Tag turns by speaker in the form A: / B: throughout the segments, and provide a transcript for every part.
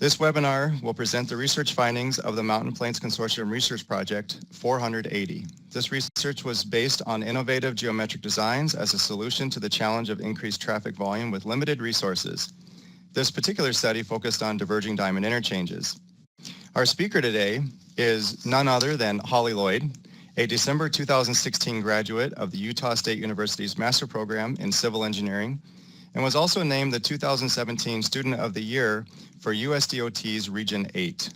A: This webinar will present the research findings of the Mountain Plains Consortium Research Project 480. This research was based on innovative geometric designs as a solution to the challenge of increased traffic volume with limited resources. This particular study focused on diverging diamond interchanges. Our speaker today is none other than Holly Lloyd, a December 2016 graduate of the Utah State University's Master Program in Civil Engineering, and was also named the 2017 Student of the Year for USDOT's Region 8.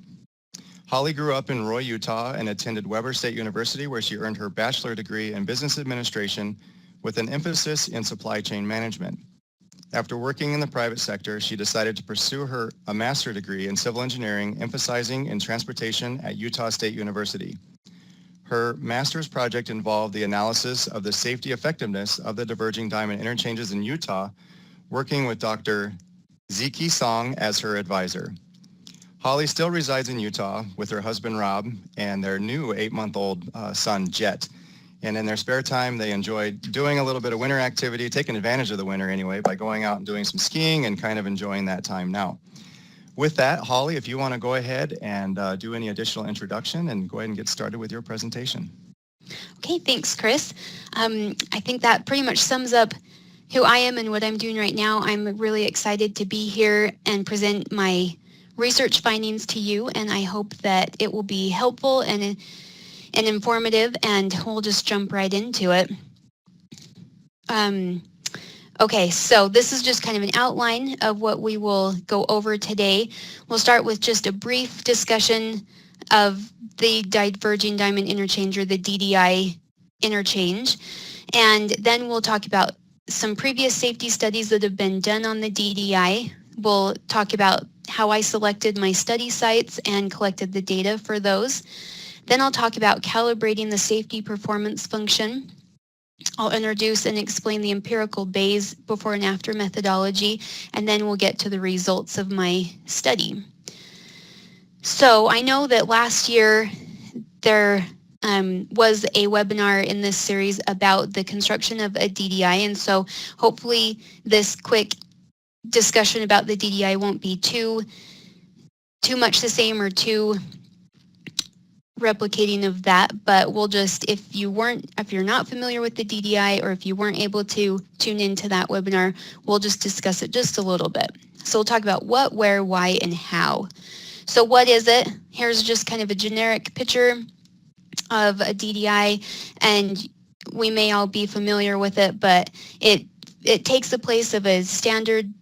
A: Holly grew up in Roy, Utah, and attended Weber State University, where she earned her bachelor degree in business administration with an emphasis in supply chain management. After working in the private sector, she decided to pursue a master degree in civil engineering, emphasizing in transportation at Utah State University. Her master's project involved the analysis of the safety effectiveness of the diverging diamond interchanges in Utah, working with Dr. Ziki Song as her advisor. Holly still resides in Utah with her husband Rob and their new 8-month-old son Jet. And in their spare time, they enjoy doing a little bit of winter activity, taking advantage of the winter anyway, by going out and doing some skiing and kind of enjoying that time now. With that, Holly, if you want to go ahead and do any additional introduction and go ahead and get started with your presentation.
B: Okay, thanks, Chris. I think that pretty much sums up who I am and what I'm doing right now. I'm really excited to be here and present my research findings to you, and I hope that it will be helpful and informative, and we'll just jump right into it. Okay, so this is just kind of an outline of what we will go over today. We'll start with just a brief discussion of the diverging diamond interchange, or the DDI interchange, and then we'll talk about some previous safety studies that have been done on the DDI. We'll talk about how I selected my study sites and collected the data for those. Then I'll talk about calibrating the safety performance function. I'll introduce and explain the Empirical Bayes before and after methodology, and then we'll get to the results of my study. So I know that last year there was a webinar in this series about the construction of a DDI, and so hopefully this quick discussion about the DDI won't be too much the same or too replicating of that, but we'll just, if you're not familiar with the DDI, or if you weren't able to tune into that webinar, we'll just discuss it just a little bit. So we'll talk about what, where, why, and how. So what is it? Here's just kind of a generic picture of a DDI, and we may all be familiar with it, but it takes the place of a standard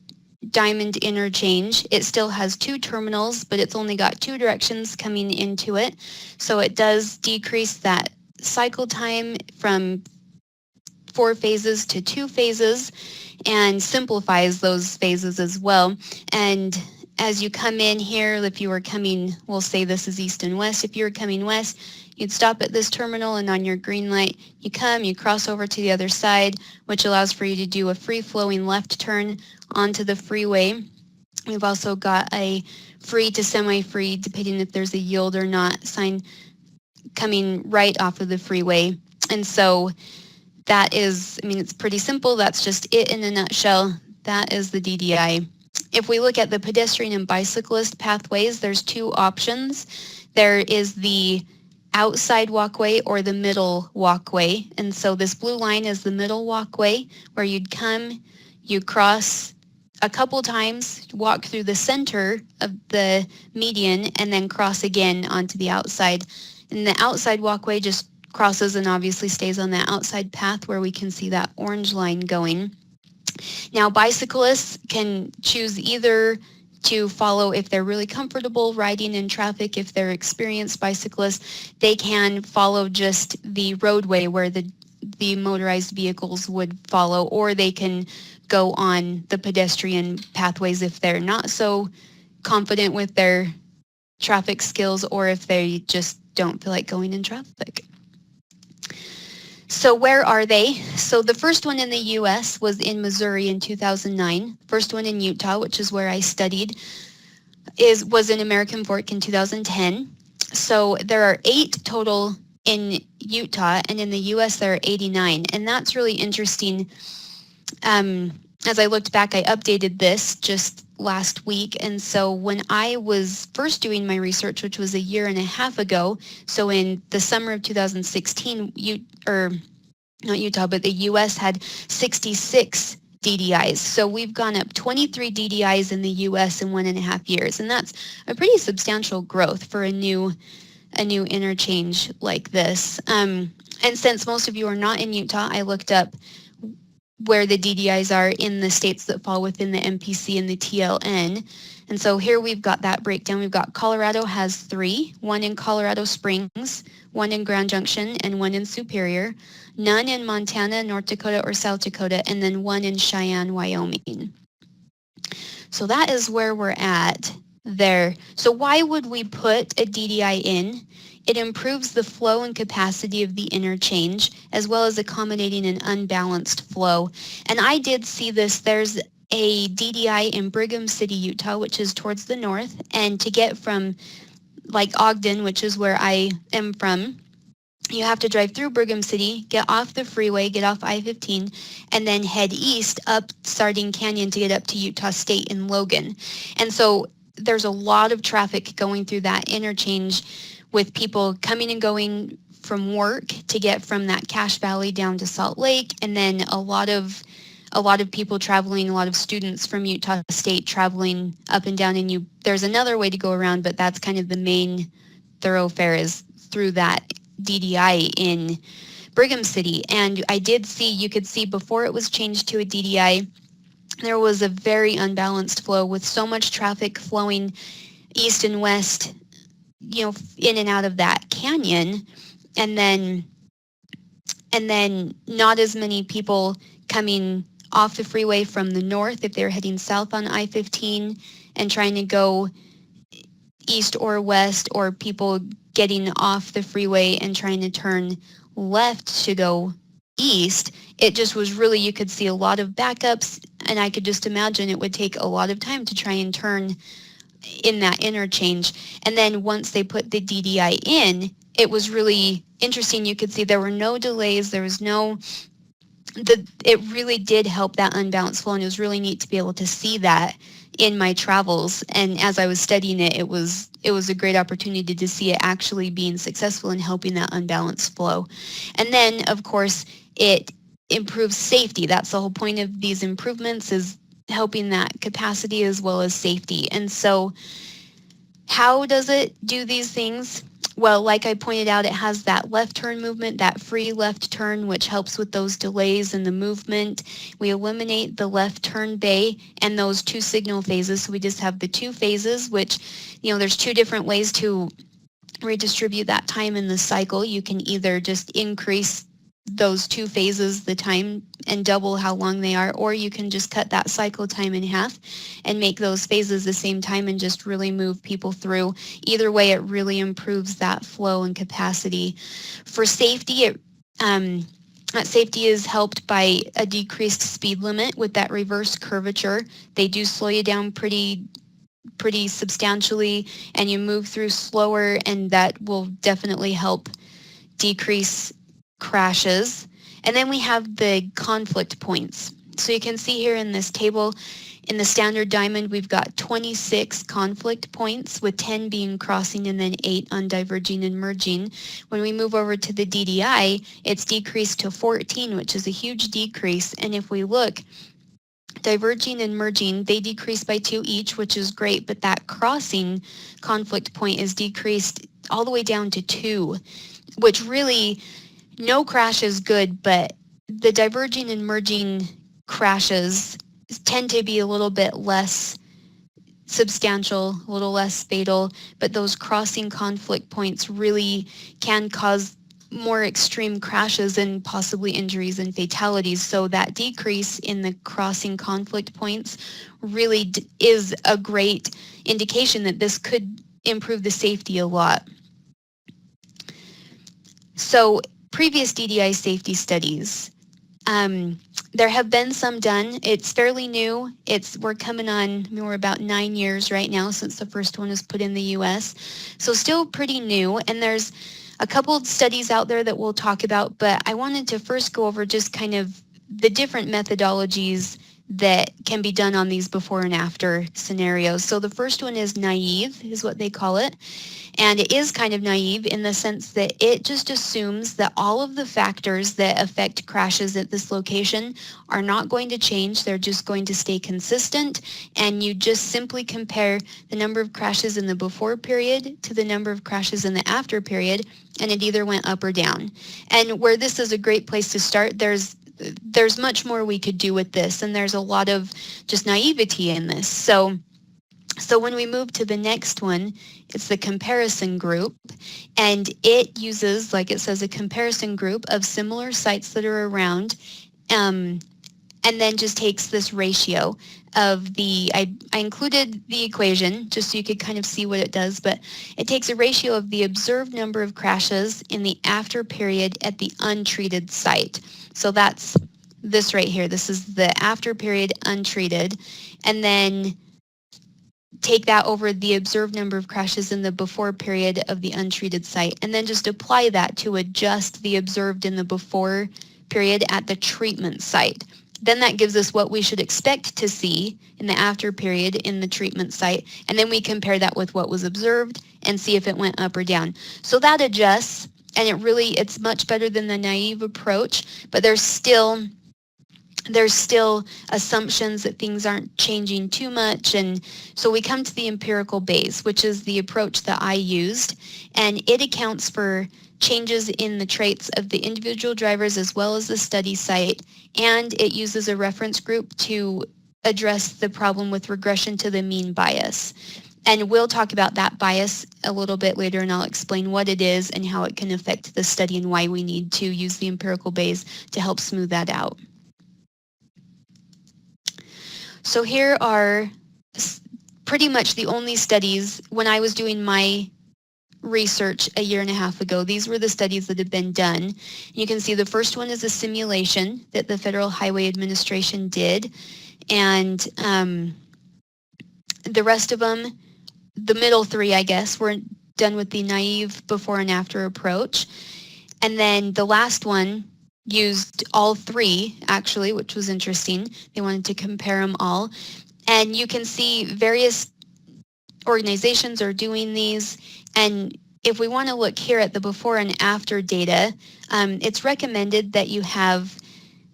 B: diamond interchange. It still has 2 terminals, but it's only got 2 directions coming into it. So it does decrease that cycle time from 4 phases to 2 phases, and simplifies those phases as well. And as you come in here, if you were coming, we'll say this is east and west. If you were coming west, you'd stop at this terminal, and on your green light, you cross over to the other side, which allows for you to do a free-flowing left turn onto the freeway. We've also got a free to semi-free, depending if there's a yield or not, sign coming right off of the freeway. And so that is, it's pretty simple. That's just it in a nutshell. That is the DDI. If we look at the pedestrian and bicyclist pathways, there's 2 options. There is the outside walkway or the middle walkway, and so this blue line is the middle walkway, where you'd come, you cross a couple times, walk through the center of the median, and then cross again onto the outside. And the outside walkway just crosses and obviously stays on that outside path where we can see that orange line going. Now bicyclists can choose either to follow, if they're really comfortable riding in traffic, if they're experienced bicyclists, they can follow just the roadway where the motorized vehicles would follow, or they can go on the pedestrian pathways if they're not so confident with their traffic skills, or if they just don't feel like going in traffic. So where are they? So the first one in the U.S. was in Missouri in 2009. First one in Utah, which is where I studied, was in American Fork in 2010. So there are 8 total in Utah, and in the U.S. there are 89. And that's really interesting. As I looked back, I updated this just last week. And so when I was first doing my research, which was a year and a half ago, so in the summer of 2016, not Utah, but the U.S. had 66 DDIs. So we've gone up 23 DDIs in the U.S. in 1.5 years, and that's a pretty substantial growth for a new interchange like this. And since most of you are not in Utah, I looked up where the DDIs are in the states that fall within the MPC and the TLN. And so here we've got that breakdown. We've got Colorado has 3, 1 in Colorado Springs, 1 in Grand Junction, and 1 in Superior, none in Montana, North Dakota, or South Dakota, and then 1 in Cheyenne, Wyoming. So that is where we're at there. So why would we put a DDI in? It improves the flow and capacity of the interchange, as well as accommodating an unbalanced flow. And I did see this. There's a DDI in Brigham City, Utah, which is towards the north. And to get from like Ogden, which is where I am from, you have to drive through Brigham City, get off the freeway, get off I-15, and then head east up Sardine Canyon to get up to Utah State in Logan. And so there's a lot of traffic going through that interchange with people coming and going from work to get from that Cache Valley down to Salt Lake, and then a lot of people traveling, a lot of students from Utah State traveling up and down. And there's another way to go around, but that's kind of the main thoroughfare is through that DDI in Brigham City. And I did see, you could see before it was changed to a DDI, there was a very unbalanced flow with so much traffic flowing east and west, in and out of that canyon, and then not as many people coming off the freeway from the north if they're heading south on I-15 and trying to go east or west, or people getting off the freeway and trying to turn left to go east. It just was really, you could see a lot of backups, and I could just imagine it would take a lot of time to try and turn in that interchange. And then once they put the DDI in, it was really interesting. You could see there were no delays. There was it really did help that unbalanced flow, and it was really neat to be able to see that in my travels. And as I was studying it, it was a great opportunity to see it actually being successful in helping that unbalanced flow. And then, of course, it improves safety. That's the whole point of these improvements, is helping that capacity as well as safety. And so how does it do these things? Well, like I pointed out, it has that left turn movement, that free left turn, which helps with those delays in the movement. We eliminate the left turn bay and those 2 signal phases. So we just have the 2 phases, which, there's 2 different ways to redistribute that time in the cycle. You can either just increase those 2 phases, the time, and double how long they are, or you can just cut that cycle time in half and make those phases the same time and just really move people through. Either way, it really improves that flow and capacity. For safety, that safety is helped by a decreased speed limit with that reverse curvature. They do slow you down pretty substantially, and you move through slower, and that will definitely help decrease crashes. And then we have the conflict points. So you can see here in this table, in the standard diamond, we've got 26 conflict points, with 10 being crossing and then 8 on diverging and merging. When we move over to the DDI, it's decreased to 14, which is a huge decrease. And if we look, diverging and merging, they decrease by 2 each, which is great, but that crossing conflict point is decreased all the way down to 2, which really, no crash is good, but the diverging and merging crashes tend to be a little bit less substantial, a little less fatal, but those crossing conflict points really can cause more extreme crashes and possibly injuries and fatalities. So that decrease in the crossing conflict points really is a great indication that this could improve the safety a lot. So previous DDI safety studies, there have been some done. It's fairly new. We're coming on, we're about 9 years right now since the first one was put in the US. So still pretty new, and there's a couple of studies out there that we'll talk about, but I wanted to first go over just kind of the different methodologies that can be done on these before and after scenarios. So the first one is naive, is what they call it. And it is kind of naive in the sense that it just assumes that all of the factors that affect crashes at this location are not going to change. They're just going to stay consistent. And you just simply compare the number of crashes in the before period to the number of crashes in the after period, and it either went up or down. And where this is a great place to start, there's much more we could do with this, and there's a lot of just naivety in this. So when we move to the next one, it's the comparison group, and it uses, like it says, a comparison group of similar sites that are around, and then just takes this ratio of the, I included the equation just so you could kind of see what it does, but it takes a ratio of the observed number of crashes in the after period at the untreated site. So that's this right here. This is the after period untreated, and then take that over the observed number of crashes in the before period of the untreated site, and then just apply that to adjust the observed in the before period at the treatment site. Then that gives us what we should expect to see in the after period in the treatment site, and then we compare that with what was observed and see if it went up or down. So that adjusts, and it's much better than the naive approach, but there's still assumptions that things aren't changing too much. And so we come to the Empirical Bayes, which is the approach that I used, and it accounts for changes in the traits of the individual drivers as well as the study site, and it uses a reference group to address the problem with regression to the mean bias. And we'll talk about that bias a little bit later, and I'll explain what it is and how it can affect the study and why we need to use the Empirical Bayes to help smooth that out. So here are pretty much the only studies. When I was doing my research a year and a half ago, these were the studies that had been done. You can see the first one is a simulation that the Federal Highway Administration did, and the rest of them, the middle three, I guess, were done with the naive before and after approach. And then the last one used all three, actually, which was interesting. They wanted to compare them all. And you can see various organizations are doing these. And if we want to look here at the before and after data, it's recommended that you have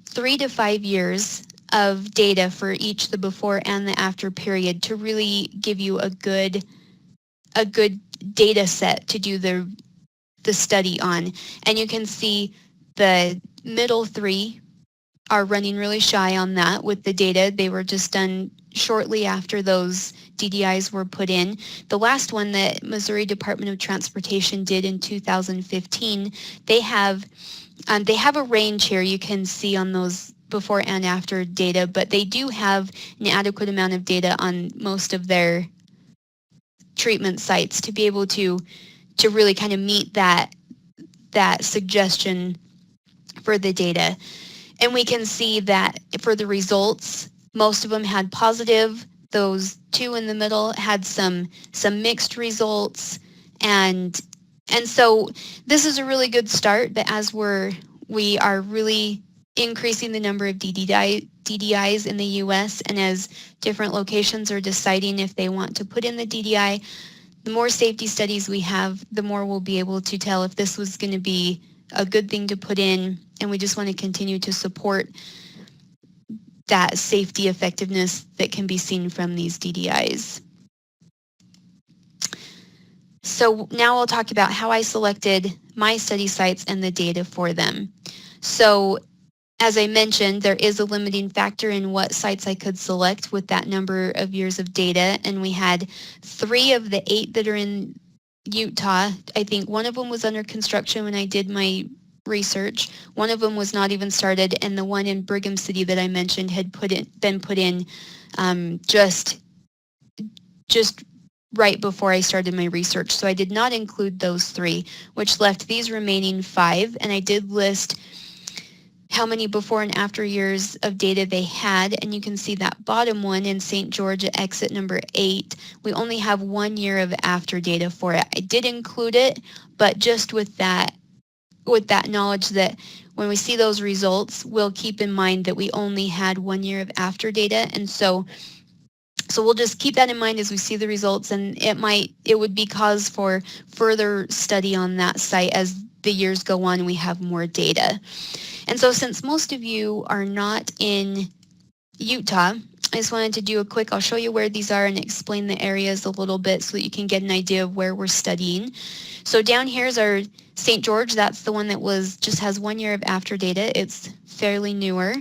B: 3 to 5 years of data for each the before and the after period to really give you a good data set to do the study on. And you can see the middle three are running really shy on that with the data. They were just done shortly after those DDIs were put in. The last one that Missouri Department of Transportation did in 2015, they have a range here you can see on those before and after data, but they do have an adequate amount of data on most of their treatment sites to be able to really kind of meet that suggestion for the data. And we can see that for the results, most of them had positive. Those two in the middle had some mixed results, and so this is a really good start. That as we are really increasing the number of DDIs in the U.S., and as different locations are deciding if they want to put in the DDI, the more safety studies we have, the more we'll be able to tell if this was going to be a good thing to put in, and we just want to continue to support that safety effectiveness that can be seen from these DDIs. So now I'll talk about how I selected my study sites and the data for them. So as I mentioned, there is a limiting factor in what sites I could select with that number of years of data, and we had 3 of the 8 that are in Utah. I think one of them was under construction when I did my research. One of them was not even started, and the one in Brigham City that I mentioned had been put in just right before I started my research. So I did not include those 3, which left these remaining 5, and I did list how many before and after years of data they had, and you can see that bottom one in St. George at exit number 8, we only have 1 year of after data for it. I did include it, but just with that with that knowledge that when we see those results, we'll keep in mind that we only had 1 year of after data. And so we'll just keep that in mind as we see the results, and it would be cause for further study on that site as the years go on and we have more data. And so since most of you are not in Utah, I just wanted to do a quick, I'll show you where these are and explain the areas a little bit so that you can get an idea of where we're studying. So down here is our St. George. That's the one that just has 1 year of after data. It's fairly newer,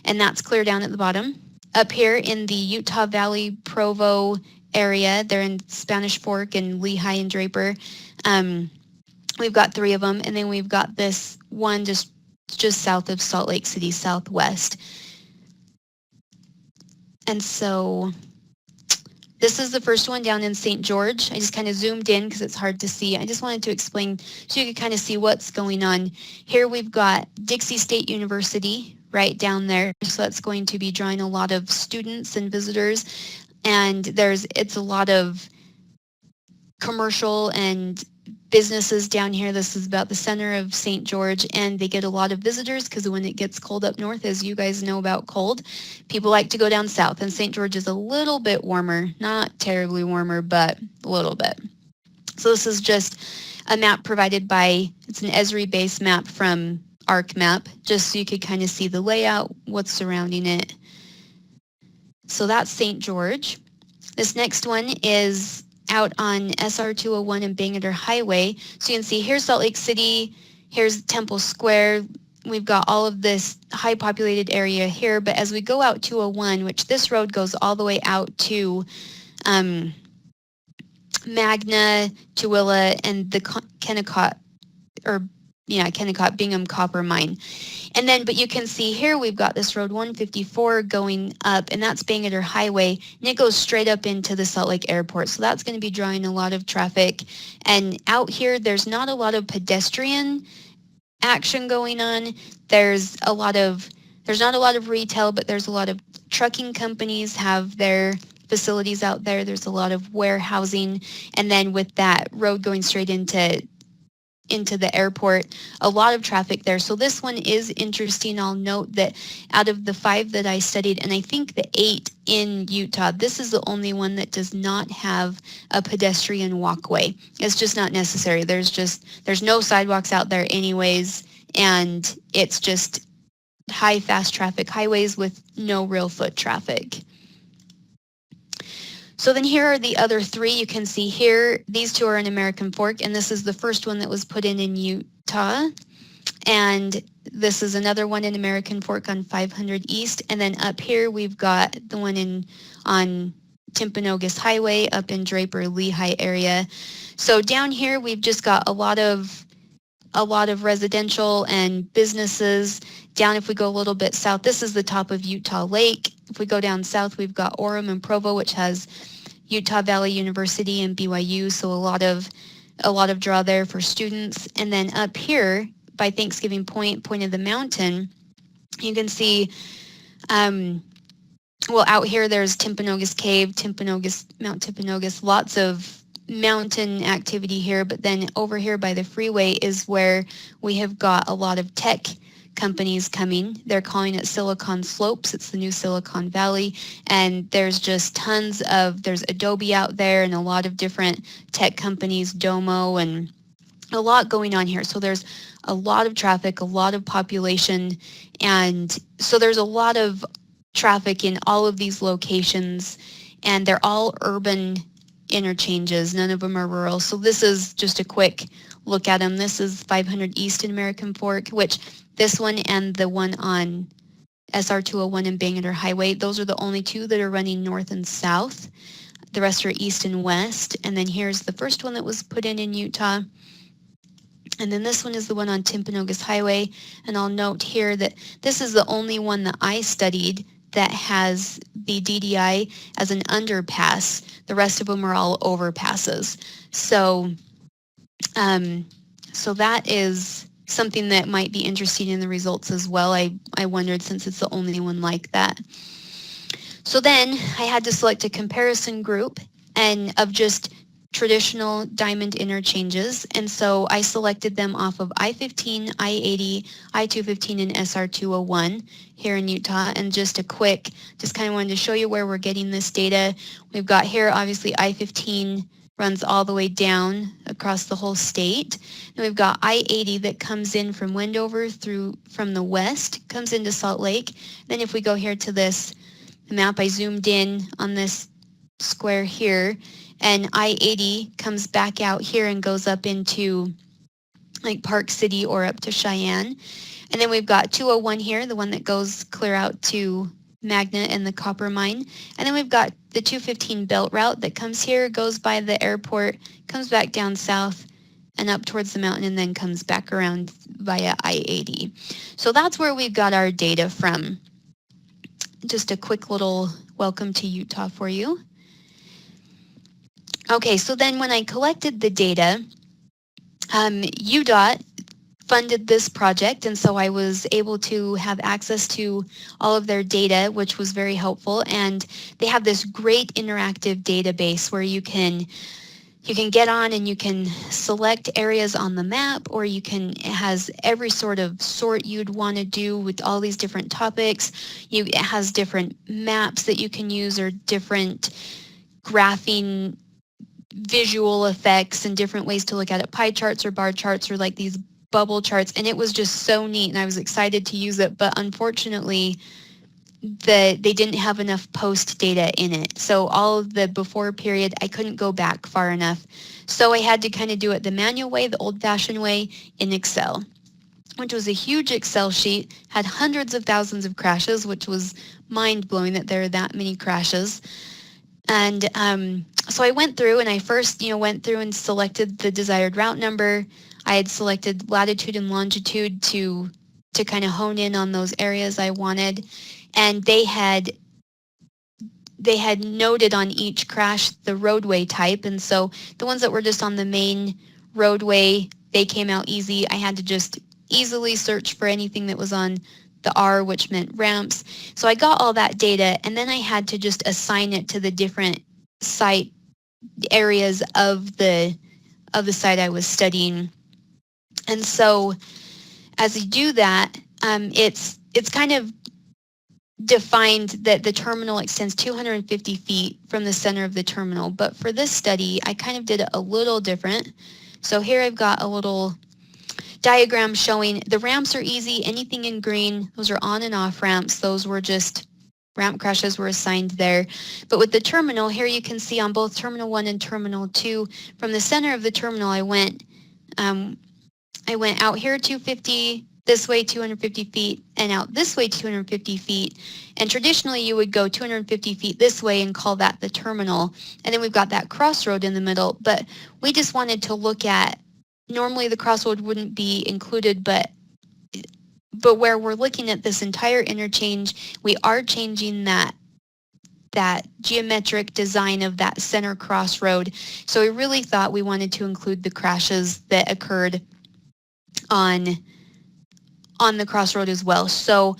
B: and that's clear down at the bottom. Up here in the Utah Valley, Provo area, they're in Spanish Fork and Lehigh and Draper. We've got 3 of them, and then we've got this one just south of Salt Lake City, southwest. And so this is the first one down in St. George. I just kind of zoomed in because it's hard to see. I just wanted to explain so you could kind of see what's going on. Here we've got Dixie State University right down there. So that's going to be drawing a lot of students and visitors. And it's a lot of commercial and businesses down here. This is about the center of St. George, and they get a lot of visitors because when it gets cold up north, as you guys know about cold, people like to go down south, and St. George is a little bit warmer, not terribly warmer, but a little bit. So this is just a map provided by, it's an Esri-based map from ArcMap, just so you could kind of see the layout, what's surrounding it. So that's St. George. This next one is out on SR 201 and Bangerter Highway. So you can see here's Salt Lake City, here's Temple Square. We've got all of this high populated area here, but as we go out 201, which this road goes all the way out to Magna, Tooele, and the Kennecott Bingham Copper Mine. And then, but you can see here we've got this road 154 going up, and that's Bangerter Highway, and it goes straight up into the Salt Lake Airport. So that's going to be drawing a lot of traffic. And out here, there's not a lot of pedestrian action going on. There's not a lot of retail, but there's a lot of trucking companies have their facilities out there. There's a lot of warehousing. And then with that road going straight into the airport, a lot of traffic there. So this one is interesting. I'll note that out of the 5 that I studied, and I think the 8 in Utah, this is the only one that does not have a pedestrian walkway. It's just not necessary. There's no sidewalks out there anyways, and it's just high fast traffic highways with no real foot traffic. So then here are the other 3. You can see here, these 2 are in American Fork, and this is the first one that was put in Utah. And this is another one in American Fork on 500 East. And then up here, we've got the one on Timpanogos Highway up in Draper, Lehigh area. So down here, we've just got a lot of residential and businesses. Down, if we go a little bit south, this is the top of Utah Lake. If we go down south, we've got Orem and Provo, which has Utah Valley University and BYU, so a lot of draw there for students. And then up here by Thanksgiving Point of the mountain, you can see, out here there's Timpanogos Cave, Mount Timpanogos, lots of mountain activity here. But then over here by the freeway is where we have got a lot of tech companies coming. They're calling it Silicon Slopes. It's the new Silicon Valley, and there's just there's Adobe out there and a lot of different tech companies, Domo, and a lot going on here. So there's a lot of traffic, a lot of population, and so there's a lot of traffic in all of these locations, and they're all urban interchanges. None of them are rural. So this is just a quick look at them. This is 500 East in American Fork, which this one and the one on SR 201 and Bangerter Highway, those are the only 2 that are running north and south. The rest are east and west. And then here's the first one that was put in Utah. And then this one is the one on Timpanogos Highway. And I'll note here that this is the only one that I studied that has the DDI as an underpass. The rest of them are all overpasses. So that is something that might be interesting in the results as well. I wondered, since it's the only one like that. So then I had to select a comparison group and of just traditional diamond interchanges, and so I selected them off of I-15, I-80, I-215, and SR-201 here in Utah. And just kind of wanted to show you where we're getting this data. We've got here, obviously, I-15 runs all the way down across the whole state. And we've got I-80 that comes in from Wendover from the west, comes into Salt Lake. Then if we go here to this map, I zoomed in on this square here, and I-80 comes back out here and goes up into like Park City or up to Cheyenne. And then we've got 201 here, the one that goes clear out to Magna and the copper mine. And then we've got the 215 belt route that comes here, goes by the airport, comes back down south and up towards the mountain, and then comes back around via I-80. So that's where we've got our data from. Just a quick little welcome to Utah for you. Okay, so then when I collected the data, UDOT funded this project, and so I was able to have access to all of their data, which was very helpful. And they have this great interactive database where you can get on and you can select areas on the map, or it has every sort of sort you'd want to do with all these different topics. It has different maps that you can use, or different graphing visual effects and different ways to look at it, pie charts or bar charts or like these bubble charts, and it was just so neat, and I was excited to use it. But unfortunately, they didn't have enough post data in it. So all of the before period, I couldn't go back far enough. So I had to kind of do it the manual way, the old-fashioned way in Excel, which was a huge Excel sheet, had hundreds of thousands of crashes, which was mind-blowing that there are that many crashes. And so I went through, and I first, went through and selected the desired route number. I had selected latitude and longitude to kind of hone in on those areas I wanted. And they had noted on each crash the roadway type. And so the ones that were just on the main roadway, they came out easy. I had to just easily search for anything that was on the R, which meant ramps. So I got all that data, and then I had to just assign it to the different site areas of the site I was studying. And so as you do that, it's kind of defined that the terminal extends 250 feet from the center of the terminal. But for this study, I kind of did it a little different. So here I've got a little diagram showing the ramps are easy. Anything in green, those are on and off ramps. Those were just ramp crashes were assigned there. But with the terminal, here you can see on both Terminal 1 and Terminal 2, from the center of the terminal, I went out here 250, this way 250 feet, and out this way 250 feet. And traditionally, you would go 250 feet this way and call that the terminal. And then we've got that crossroad in the middle. But we just wanted to look at, normally the crossroad wouldn't be included, but where we're looking at this entire interchange, we are changing that geometric design of that center crossroad. So we really thought we wanted to include the crashes that occurred on the crossroad as well. So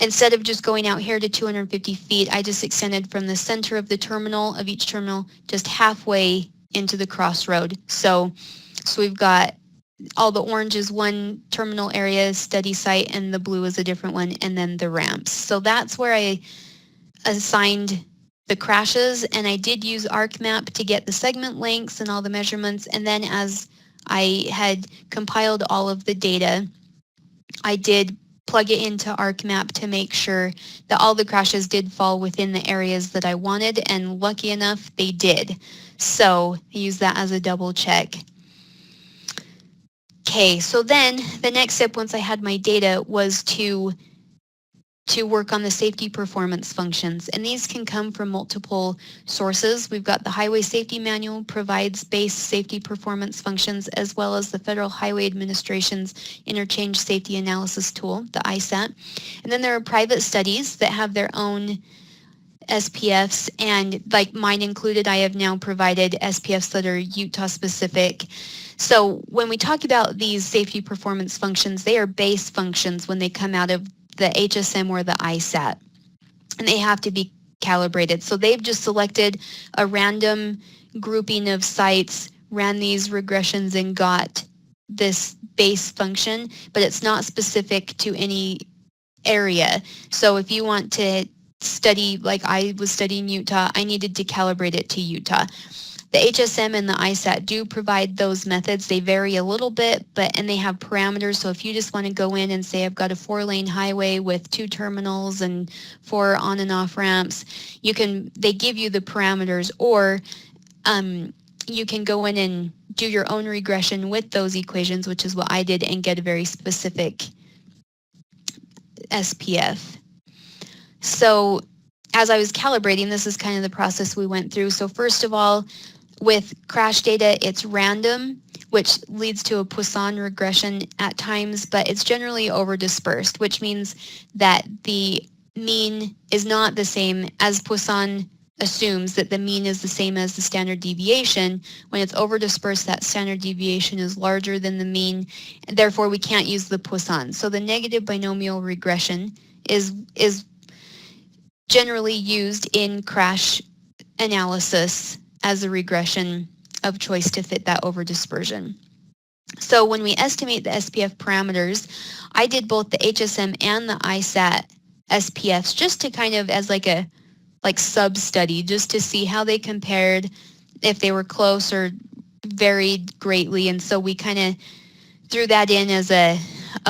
B: instead of just going out here to 250 feet, I just extended from the center of the terminal, of each terminal, just halfway into the crossroad. So we've got all the orange is one terminal area study site, and the blue is a different one, and then the ramps. So that's where I assigned the crashes, and I did use ArcMap to get the segment lengths and all the measurements. And then as I had compiled all of the data, I did plug it into ArcMap to make sure that all the crashes did fall within the areas that I wanted, and lucky enough, they did. So I used that as a double check. Okay, so then the next step, once I had my data, was to work on the safety performance functions. And these can come from multiple sources. We've got the Highway Safety Manual provides base safety performance functions, as well as the Federal Highway Administration's Interchange Safety Analysis Tool, the ISAT. And then there are private studies that have their own SPFs, and like mine included, I have now provided SPFs that are Utah specific. So when we talk about these safety performance functions, they are base functions when they come out of the HSM or the ISAT, and they have to be calibrated. So they've just selected a random grouping of sites, ran these regressions and got this base function, but it's not specific to any area. So if you want to study, like I was studying Utah, I needed to calibrate it to Utah. The HSM and the ISAT do provide those methods. They vary a little bit, and they have parameters. So if you just want to go in and say, I've got a 4-lane highway with 2 terminals and 4 on and off ramps, they give you the parameters, or you can go in and do your own regression with those equations, which is what I did, and get a very specific SPF. So as I was calibrating, this is kind of the process we went through. So first of all, with crash data, it's random, which leads to a Poisson regression at times, but it's generally over dispersed, which means that the mean is not the same, as Poisson assumes that the mean is the same as the standard deviation. When it's over dispersed, that standard deviation is larger than the mean, and therefore we can't use the Poisson. So the negative binomial regression is generally used in crash analysis as a regression of choice to fit that over dispersion. So when we estimate the SPF parameters, I did both the HSM and the ISAT SPFs just to kind of as like sub-study, just to see how they compared, if they were close or varied greatly. And so we kind of threw that in as a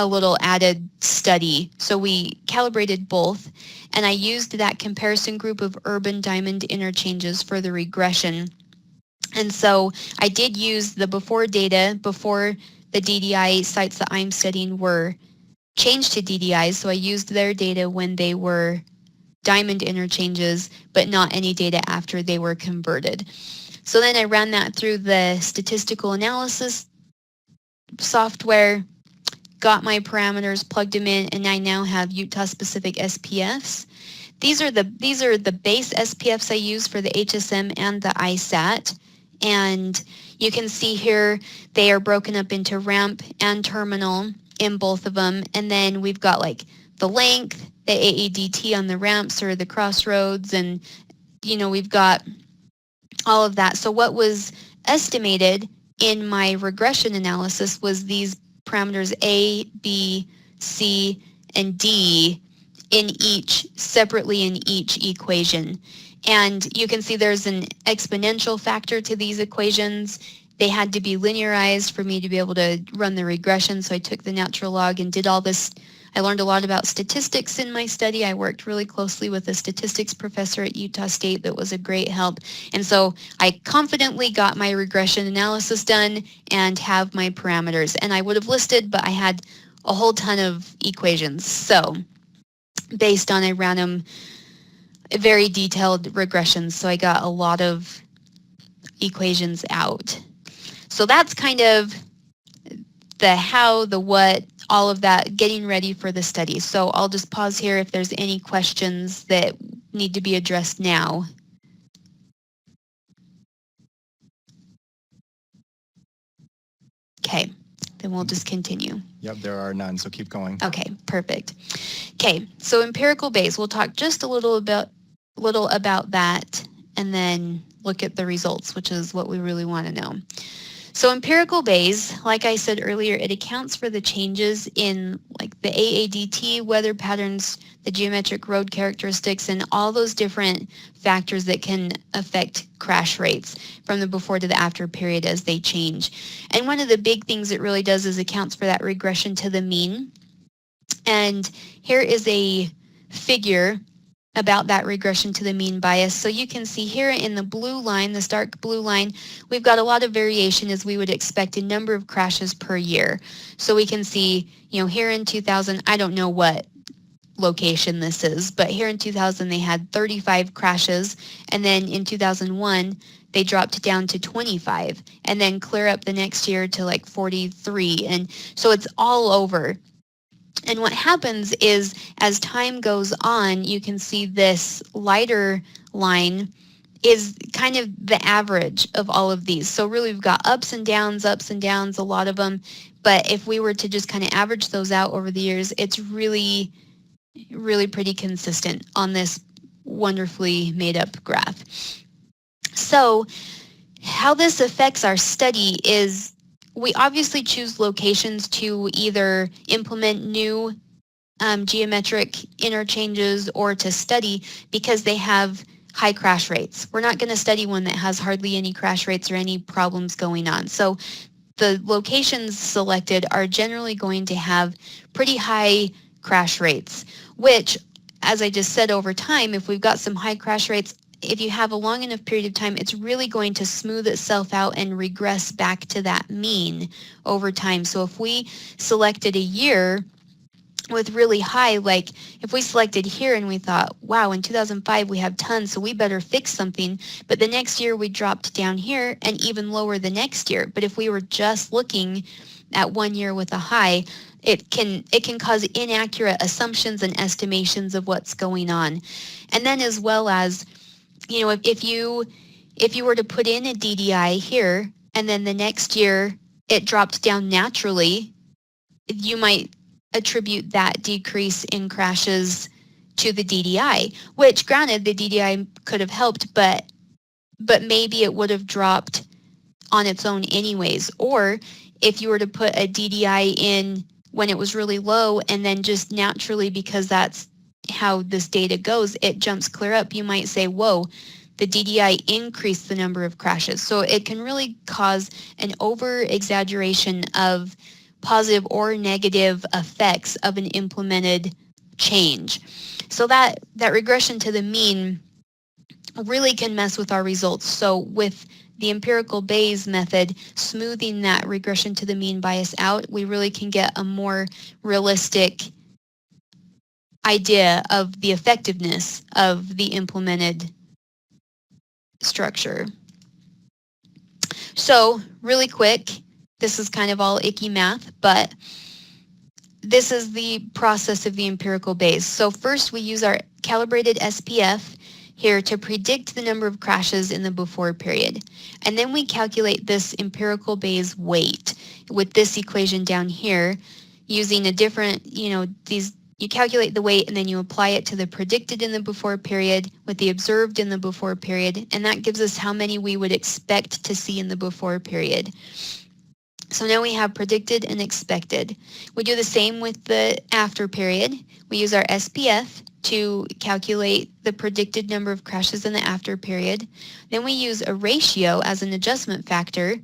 B: little added study. So we calibrated both, and I used that comparison group of urban diamond interchanges for the regression. And so I did use the before data, before the DDI sites that I'm studying were changed to DDIs. So I used their data when they were diamond interchanges, but not any data after they were converted. So then I ran that through the statistical analysis software, got my parameters, plugged them in, and I now have Utah-specific SPFs. These are the base SPFs I use for the HSM and the ISAT, and you can see here they are broken up into ramp and terminal in both of them, and then we've got like the length, the AADT on the ramps or the crossroads, and we've got all of that. So what was estimated in my regression analysis was these parameters A, B, C, and D separately in each equation. And you can see there's an exponential factor to these equations. They had to be linearized for me to be able to run the regression, so I took the natural log and did all this. I learned a lot about statistics in my study. I worked really closely with a statistics professor at Utah State that was a great help. And so I confidently got my regression analysis done and have my parameters. And I would have listed, but I had a whole ton of equations. So based on, I ran them very detailed regressions. So I got a lot of equations out. So that's kind of the how, the what, all of that, getting ready for the study. So I'll just pause here if there's any questions that need to be addressed now. Okay, then we'll just continue.
A: Yep, there are none, so keep going.
B: Okay, perfect. Okay, so empirical Bayes, we'll talk just a little about that, and then look at the results, which is what we really want to know. So empirical Bayes, like I said earlier, it accounts for the changes in like the AADT, weather patterns, the geometric road characteristics, and all those different factors that can affect crash rates from the before to the after period as they change. And one of the big things it really does is accounts for that regression to the mean. And here is a figure about that regression to the mean bias. So you can see here in the blue line, this dark blue line, we've got a lot of variation as we would expect in number of crashes per year. So we can see, here in 2000, I don't know what location this is, but here in 2000 they had 35 crashes, and then in 2001 they dropped down to 25, and then clear up the next year to like 43, and so it's all over. And what happens is, as time goes on, you can see this lighter line is kind of the average of all of these. So really we've got ups and downs, a lot of them. But if we were to just kind of average those out over the years, it's really, really pretty consistent on this wonderfully made up graph. So How this affects our study is we obviously choose locations to either implement new geometric interchanges or to study because they have high crash rates. We're not going to study one that has hardly any crash rates or any problems going on. So the locations selected are generally going to have pretty high crash rates, which, as I just said, over time, if we've got some high crash rates, if you have a long enough period of time, it's really going to smooth itself out and regress back to that mean over time. So if we selected a year with really high, like if we selected here and we thought, wow, in 2005 we have tons, so we better fix something, but the next year we dropped down here and even lower the next year. But if we were just looking at 1 year with a high, it can cause inaccurate assumptions and estimations of what's going on. And then as well as, you know, if you were to put in a DDI here and then the next year it dropped down naturally, you might attribute that decrease in crashes to the DDI, which granted the DDI could have helped, but maybe it would have dropped on its own anyways. Or if you were to put a DDI in when it was really low and then just naturally, because that's how this data goes, it jumps clear up, you might say, whoa, the DDI increased the number of crashes. So it can really cause an over-exaggeration of positive or negative effects of an implemented change. So that regression to the mean really can mess with our results. So with the empirical Bayes method, smoothing that regression to the mean bias out, we really can get a more realistic idea of the effectiveness of the implemented structure. So really quick, this is kind of all icky math, but this is the process of the empirical Bayes. So first we use our calibrated SPF here to predict the number of crashes in the before period. And then we calculate this empirical Bayes weight with this equation down here using a different, you calculate the weight and then you apply it to the predicted in the before period with the observed in the before period, and that gives us how many we would expect to see in the before period. So now we have predicted and expected. We do the same with the after period. We use our SPF to calculate the predicted number of crashes in the after period. Then we use a ratio as an adjustment factor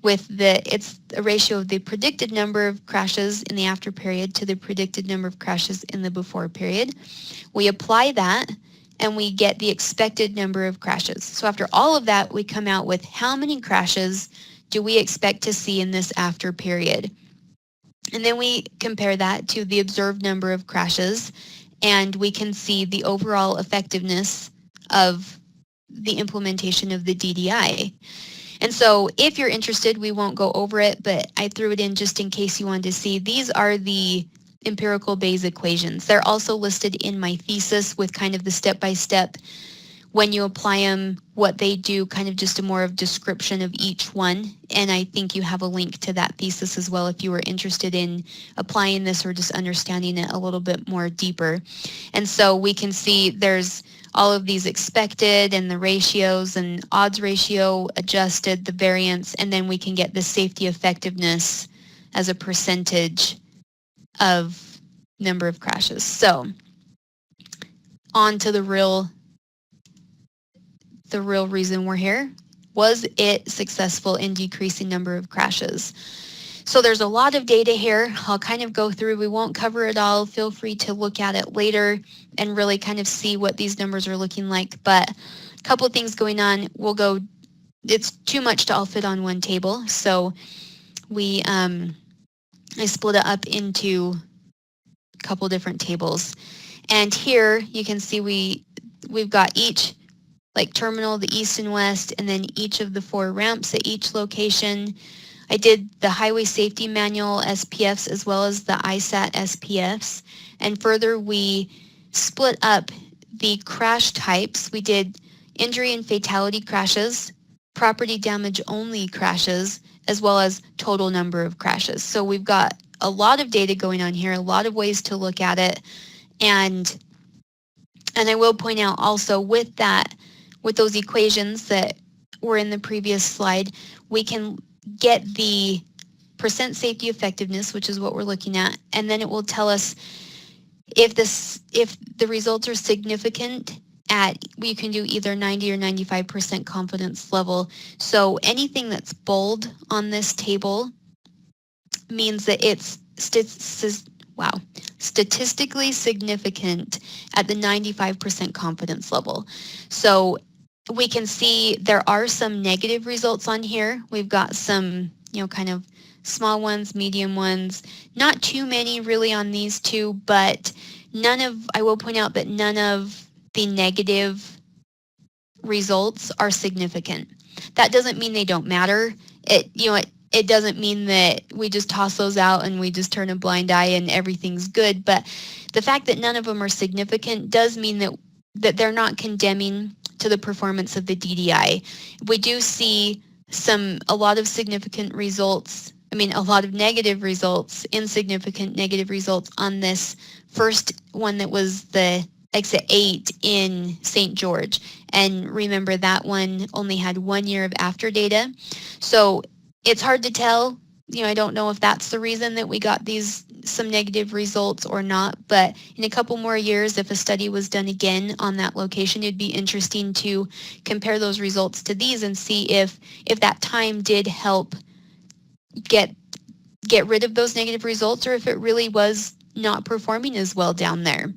B: with it's a ratio of the predicted number of crashes in the after period to the predicted number of crashes in the before period. We apply that and we get the expected number of crashes. So after all of that, we come out with how many crashes do we expect to see in this after period. And then we compare that to the observed number of crashes, and we can see the overall effectiveness of the implementation of the DDI. And so if you're interested, we won't go over it, but I threw it in just in case you wanted to see. These are the empirical Bayes equations. They're also listed in my thesis with kind of the step-by-step when you apply them, what they do, kind of just a more of description of each one. And I think you have a link to that thesis as well if you were interested in applying this or just understanding it a little bit more deeper. And so we can see there's all of these expected and the ratios and odds ratio adjusted, the variance, and then we can get the safety effectiveness as a percentage of number of crashes. So on to the real reason we're here. Was it successful in decreasing number of crashes? So there's a lot of data here. I'll kind of go through. We won't cover it all. Feel free to look at it later and really kind of see what these numbers are looking like. But a couple of things going on. It's too much to all fit on one table. So I split it up into a couple different tables. And here you can see we've got each like terminal, the east and west, and then each of the 4 ramps at each location. I did the Highway Safety Manual SPFs as well as the ISAT SPFs. And further, we split up the crash types. We did injury and fatality crashes, property damage only crashes, as well as total number of crashes. So we've got a lot of data going on here, a lot of ways to look at it. And I will point out also with those equations that were in the previous slide, we can get the percent safety effectiveness, which is what we're looking at, and then it will tell us if the results are significant at, we can do either 90 or 95% confidence level. So anything that's bold on this table means that it's statistically significant at the 95% confidence level. So we can see there are some negative results on here. We've got some, kind of small ones, medium ones, not too many really on these two, but I will point out that none of the negative results are significant. That doesn't mean they don't matter. It doesn't mean that we just toss those out and we just turn a blind eye and everything's good, but the fact that none of them are significant does mean that they're not condemning to the performance of the DDI. We do see a lot of significant results, a lot of negative results, insignificant negative results on this first one that was the exit 8 in St. George. And remember, that one only had 1 year of after data. So it's hard to tell. I don't know if that's the reason that we got some negative results or not, but in a couple more years, if a study was done again on that location, it'd be interesting to compare those results to these and see if that time did help get rid of those negative results, or if it really was not performing as well down there.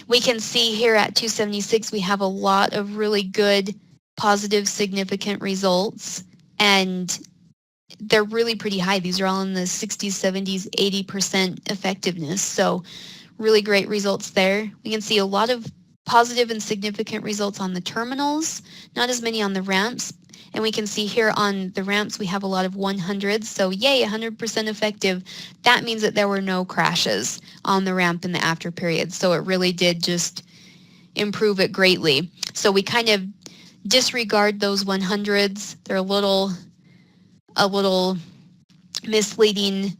B: We can see here at 276, we have a lot of really good, positive, significant results, and they're really pretty high. These are all in the 60s, 70s, 80% effectiveness. So really great results there. We can see a lot of positive and significant results on the terminals, not as many on the ramps. And we can see here on the ramps, we have a lot of 100s. So yay, 100% effective. That means that there were no crashes on the ramp in the after period. So it really did just improve it greatly. So we kind of disregard those 100s. They're a little misleading.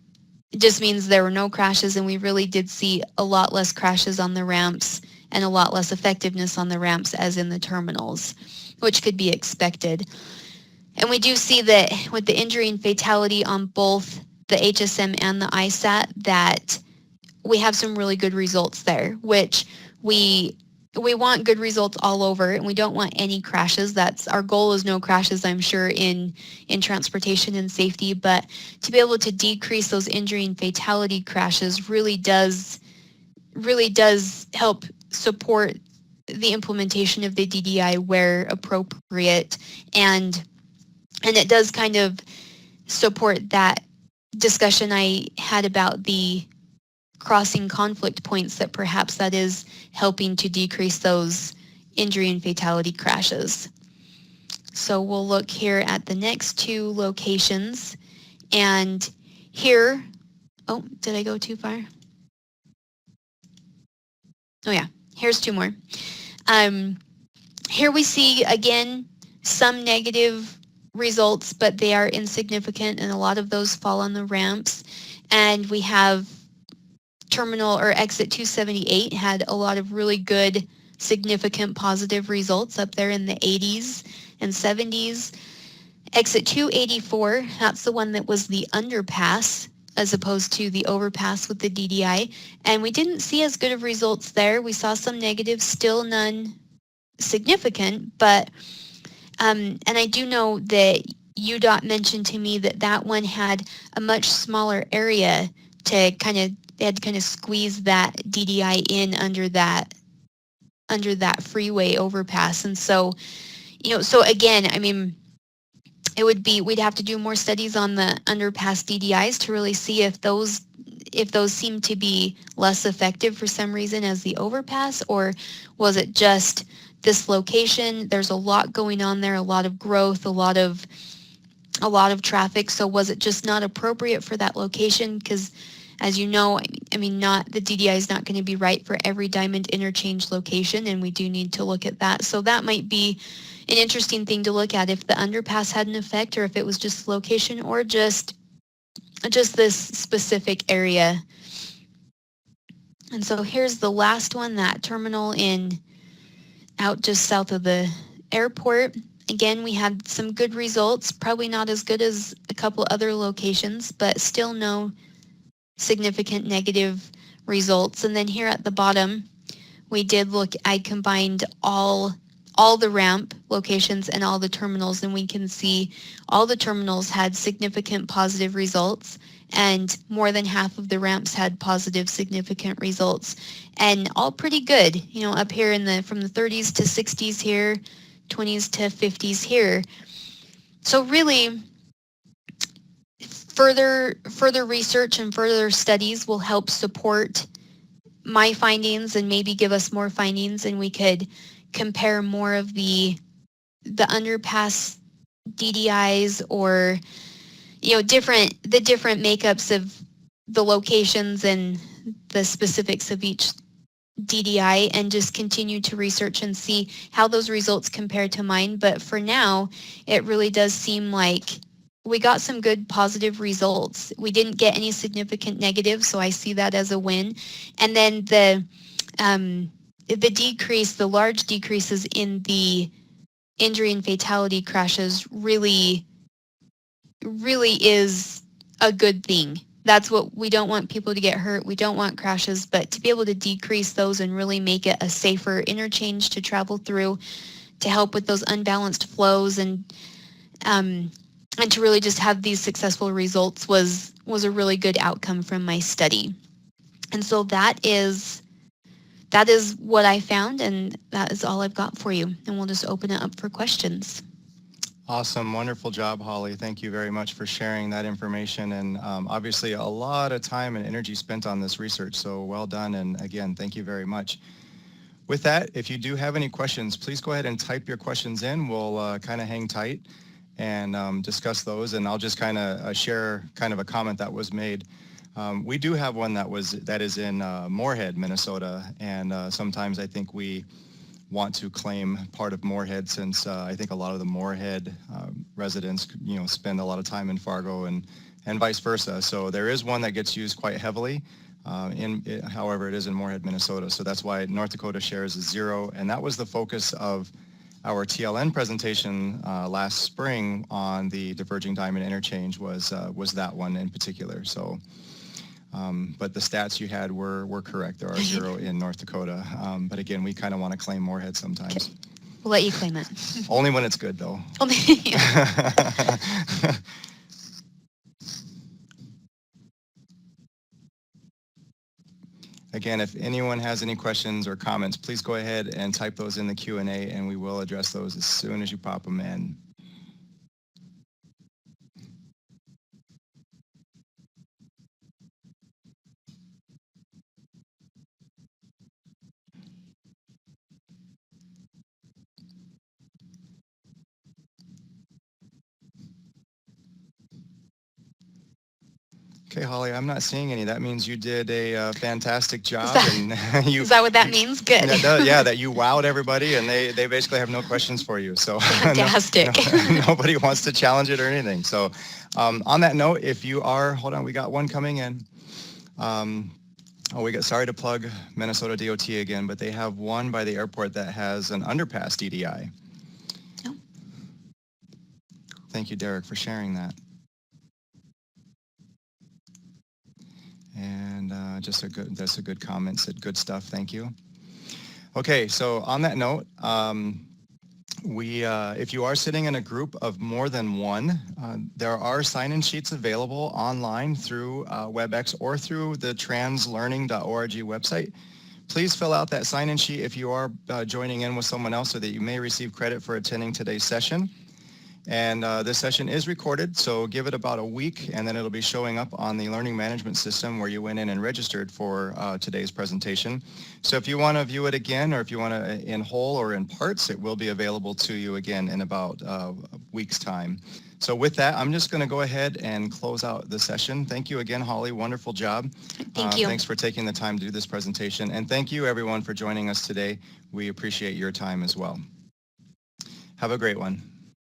B: It just means there were no crashes, and we really did see a lot less crashes on the ramps and a lot less effectiveness on the ramps as in the terminals, which could be expected. And we do see that with the injury and fatality on both the HSM and the ISAT, that we have some really good results there, which we want good results all over, and we don't want any crashes. That's our goal, is no crashes, I'm sure, in transportation and safety. But to be able to decrease those injury and fatality crashes really does help support the implementation of the DDI where appropriate, and it does kind of support that discussion I had about the crossing conflict points, that perhaps that is helping to decrease those injury and fatality crashes. So we'll look here at the next two locations, and here, oh, did I go too far? Oh yeah, here's two more. Here we see, again, some negative results, but they are insignificant, and a lot of those fall on the ramps. And we have terminal or exit 278 had a lot of really good, significant positive results up there in the 80s and 70s. Exit 284, that's the one that was the underpass as opposed to the overpass with the DDI. And we didn't see as good of results there. We saw some negatives, still none significant, but and I do know that UDOT mentioned to me that one had a much smaller area to they had to kind of squeeze that DDI in under that freeway overpass. And so, so again, we'd have to do more studies on the underpass DDIs to really see if those seem to be less effective for some reason as the overpass, or was it just this location? There's a lot going on there, a lot of growth, a lot of traffic. So was it just not appropriate for that location? Because as you know, not the DDI is not going to be right for every diamond interchange location, and we do need to look at that. So that might be an interesting thing to look at, if the underpass had an effect, or if it was just location, or just this specific area. And so here's the last one, that terminal out just south of the airport. Again, we had some good results, probably not as good as a couple other locations, but still no significant negative results. And then here at the bottom, we did look, I combined all the ramp locations and all the terminals, and we can see all the terminals had significant positive results, and more than half of the ramps had positive significant results, and all pretty good, you know, up here in the from the 30s to 60s here, 20s to 50s here. So really, further research and further studies will help support my findings and maybe give us more findings, and we could compare more of the underpass DDIs, or, you know, the different makeups of the locations and the specifics of each DDI, and just continue to research and see how those results compare to mine. But for now, it really does seem like we got some good positive results. We didn't get any significant negatives, so I see that as a win. And then the decrease, the large decreases in the injury and fatality crashes really is a good thing. That's what we don't want: people to get hurt. We don't want crashes, but to be able to decrease those and really make it a safer interchange to travel through, to help with those unbalanced flows, and to really just have these successful results was a really good outcome from my study. And so that is what I found, and that is all I've got for you. And we'll just open it up for questions.
A: Awesome. Wonderful job, Holly. Thank you very much for sharing that information, and obviously a lot of time and energy spent on this research, so well done, and again, thank you very much. With that, if you do have any questions, please go ahead and type your questions in. We'll kind of hang tight and discuss those, and I'll just kind of share kind of a comment that was made. We do have one that is in Moorhead, Minnesota, and sometimes I think we want to claim part of Moorhead, since I think a lot of the Moorhead residents, you know, spend a lot of time in Fargo and vice versa. So there is one that gets used quite heavily. However, it is in Moorhead, Minnesota. So that's why North Dakota shares is 0, and that was the focus of our TLN presentation last spring on the diverging diamond interchange, was that one in particular. So, but the stats you had were correct. There are 0 in North Dakota. But again, we kind of want to claim Moorhead sometimes.
B: Okay. We'll let you claim it.
A: Only when it's good, though.
B: Only, yeah.
A: Again, if anyone has any questions or comments, please go ahead and type those in the Q&A, and we will address those as soon as you pop them in. Okay, Holly, I'm not seeing any. That means you did a fantastic job.
B: Is that what that means? Good.
A: That does, yeah, that you wowed everybody, and they basically have no questions for you. So
B: fantastic.
A: Nobody wants to challenge it or anything. So on that note, if you are, hold on, we got one coming in. Sorry to plug Minnesota DOT again, but they have one by the airport that has an underpass DDI. Oh. Thank you, Derek, for sharing that. And that's a good comment. Said good stuff. Thank you. Okay, so on that note, if you are sitting in a group of more than one, there are sign-in sheets available online through WebEx or through the translearning.org website. Please fill out that sign-in sheet if you are joining in with someone else, so that you may receive credit for attending today's session. And this session is recorded, so give it about a week, and then it'll be showing up on the learning management system where you went in and registered for today's presentation. So if you want to view it again, or if you want to in whole or in parts, it will be available to you again in about a week's time. So with that, I'm just going to go ahead and close out the session. Thank you again, Holly. Wonderful job.
B: Thank you.
A: Thanks for taking the time to do this presentation. And thank you, everyone, for joining us today. We appreciate your time as well. Have a great one.